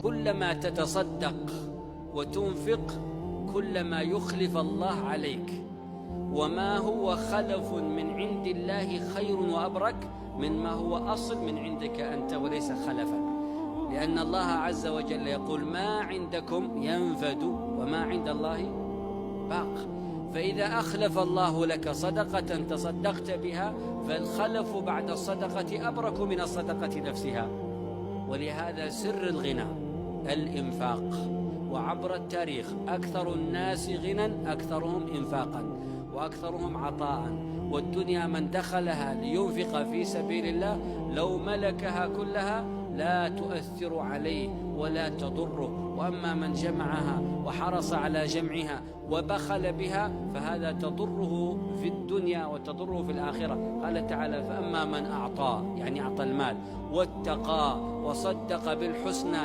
كلما تتصدق وتنفق كلما يخلف الله عليك، وما هو خلف من عند الله خير وأبرك مما هو أصل من عندك أنت وليس خلفا، لأن الله عز وجل يقول ما عندكم ينفد وما عند الله باق. فإذا أخلف الله لك صدقة تصدقت بها فالخلف بعد الصدقة أبرك من الصدقة نفسها. ولهذا سر الغنى الإنفاق، وعبر التاريخ أكثر الناس غنى أكثرهم إنفاقا وأكثرهم عطاء، والدنيا من دخلها لينفق في سبيل الله لو ملكها كلها لا تؤثر عليه ولا تضره، وأما من جمعها وحرص على جمعها وبخل بها فهذا تضره في الدنيا وتضره في الآخرة. قال تعالى فأما من أعطى، يعني أعطى المال، واتقى وصدق بالحسنى